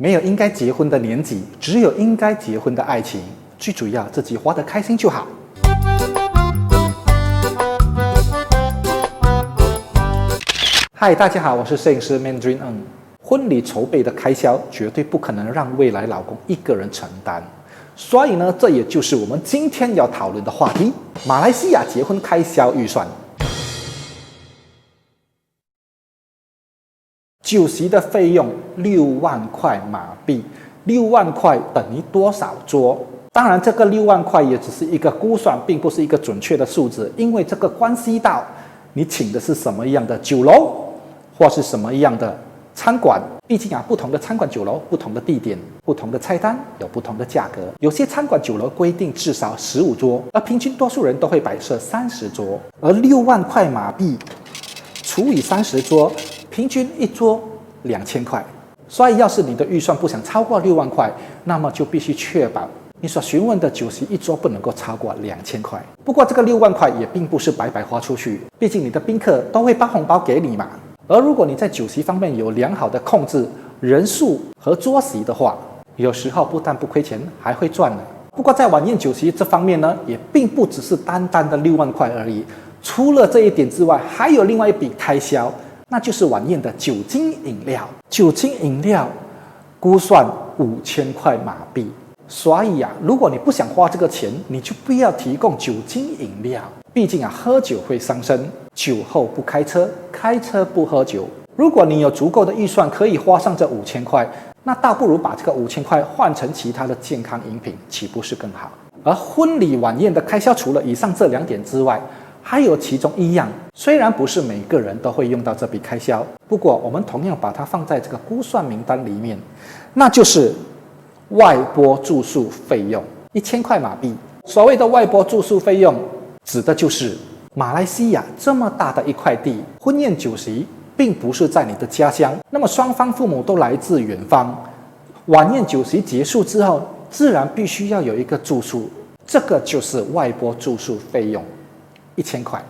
没有应该结婚的年纪，只有应该结婚的爱情。最主要自己活得开心就好。嗨，大家好，我是摄影师 Mandarin Ng。婚礼筹备的开销绝对不可能让未来老公一个人承担，所以呢，这也就是我们今天要讨论的话题：马来西亚结婚开销预算。酒席的费用6万块马币，6万块等于多少桌？当然，这个6万块也只是一个估算，并不是一个准确的数字，因为这个关系到你请的是什么样的酒楼，或是什么样的餐馆。毕竟不同的餐馆酒楼、不同的地点、不同的菜单有不同的价格。有些餐馆酒楼规定至少15桌，而平均多数人都会摆设30桌。而6万块马币除以30桌，平均一桌2000块。所以，要是你的预算不想超过6万块，那么就必须确保你所询问的酒席一桌不能够超过2000块。不过，这个6万块也并不是白白花出去，毕竟你的宾客都会包红包给你嘛。而如果你在酒席方面有良好的控制人数和桌席的话，有时候不但不亏钱，还会赚呢。不过在晚宴酒席这方面呢，也并不只是单单的6万块而已。除了这一点之外，还有另外一笔开销，那就是晚宴的酒精饮料。酒精饮料估算5000块马币。所以如果你不想花这个钱，你就不要提供酒精饮料。毕竟喝酒会伤身，酒后不开车，开车不喝酒。如果你有足够的预算可以花上这5000块，那倒不如把这个5000块换成其他的健康饮品，岂不是更好？而婚礼晚宴的开销除了以上这2点之外，还有其中一样，虽然不是每个人都会用到这笔开销，不过我们同样把它放在这个估算名单里面，那就是外拨住宿费用1000块马币。所谓的外拨住宿费用，指的就是马来西亚这么大的一块地，婚宴酒席并不是在你的家乡，那么双方父母都来自远方，晚宴酒席结束之后，自然必须要有一个住宿，这个就是外拨住宿费用1000块。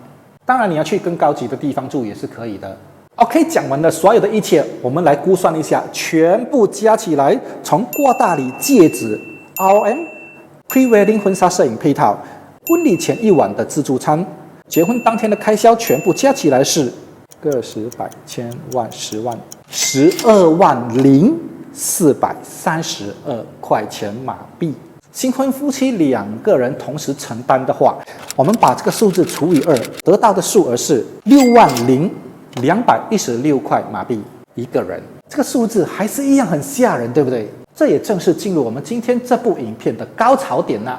当然，你要去更高级的地方住也是可以的。OK， 讲完了所有的一切，我们来估算一下，全部加起来，从过大礼、戒指、RM、Pre-Wedding 婚纱摄影配套、婚礼前1晚的自助餐，结婚当天的开销全部加起来是个十百千万10万120432块钱马币。新婚夫妻2个人同时承担的话，我们把这个数字除以2，得到的数额是60216块马币一个人。这个数字还是一样很吓人，对不对？这也正是进入我们今天这部影片的高潮点呐。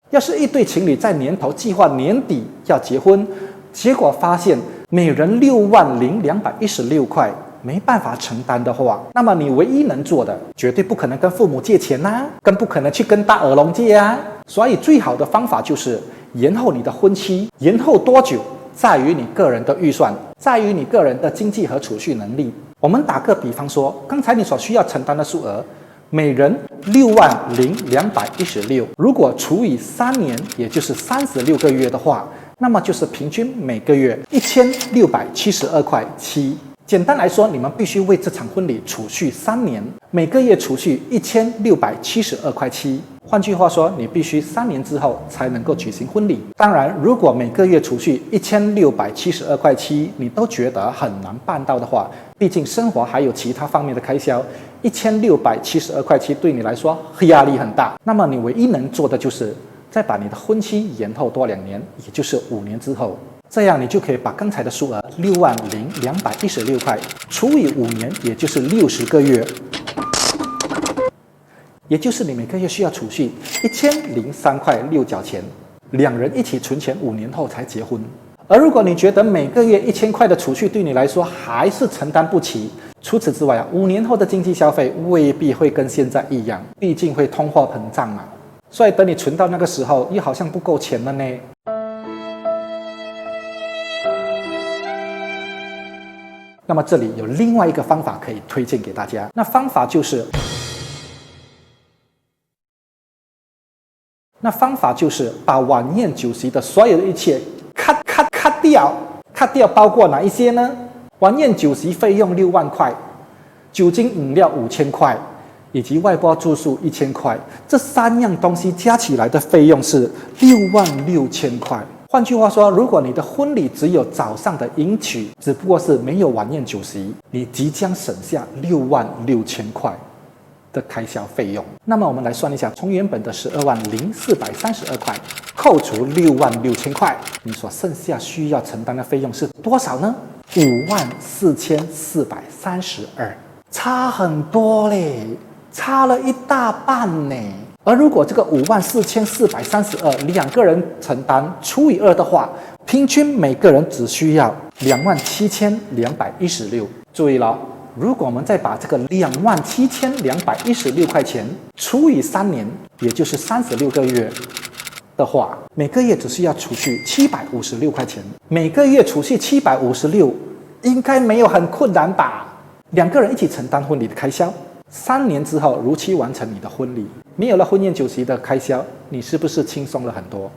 要是一对情侣在年头计划年底要结婚，结果发现每人60216块没办法承担的话，那么你唯一能做的，绝对不可能跟父母借钱更不可能去跟大耳窿借所以最好的方法就是延后你的婚期。延后多久，在于你个人的预算，在于你个人的经济和储蓄能力。我们打个比方说，刚才你所需要承担的数额，每人60216，如果除以3年，也就是36个月的话，那么就是平均每个月1672块7。简单来说，你们必须为这场婚礼储蓄3年，每个月储蓄1672块7。换句话说，你必须3年之后才能够举行婚礼。当然，如果每个月储蓄1672块7，你都觉得很难办到的话，毕竟生活还有其他方面的开销，1672块7对你来说压力很大。那么你唯一能做的就是再把你的婚期延后多2年，也就是5年之后。这样你就可以把刚才的数额60216块除以5年，也就是60个月，也就是你每个月需要储蓄1003块6角钱，2人一起存钱5年后才结婚。而如果你觉得每个月1000块的储蓄对你来说还是承担不起，除此之外5年后的经济消费未必会跟现在一样，毕竟会通货膨胀嘛。所以等你存到那个时候，又好像不够钱了呢。那么这里有另外一个方法可以推荐给大家，那方法就是把晚宴酒席的所有的一切 cut 掉，包括哪一些呢？晚宴酒席费用6万块，酒精饮料5000块，以及外包住宿1000块，这3样东西加起来的费用是66000块。换句话说，如果你的婚礼只有早上的迎娶，只不过是没有晚宴酒席，你即将省下66000块的开销费用。那么我们来算一下，从原本的120432块扣除66000块，你所剩下需要承担的费用是多少呢？54432，差很多嘞，差了一大半呢。而如果这个54432两个人承担除以2的话，平均每个人只需要27216。注意了，如果我们再把这个27216块钱除以3年，也就是36个月的话，每个月只需要储蓄756块钱。每个月储蓄756，应该没有很困难吧？2个人一起承担婚礼的开销，3年之后如期完成你的婚礼，没有了婚宴酒席的开销，你是不是轻松了很多？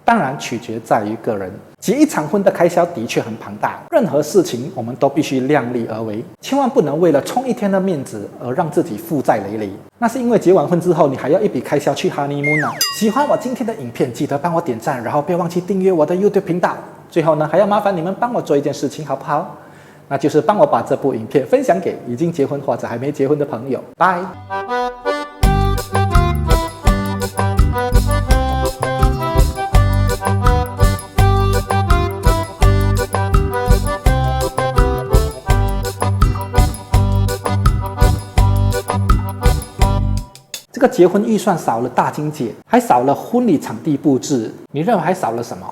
当然取决在于个人，结一场婚的开销的确很庞大，任何事情我们都必须量力而为，千万不能为了充一天的面子而让自己负债累累。那是因为结完婚之后，你还要一笔开销去 honeymoon 啊。喜欢我今天的影片，记得帮我点赞，然后不要忘记订阅我的 YouTube 频道。最后呢，还要麻烦你们帮我做一件事情，好不好？那就是帮我把这部影片分享给已经结婚或者还没结婚的朋友。拜。这个结婚预算少了大金姐，还少了婚礼场地布置，你认为还少了什么？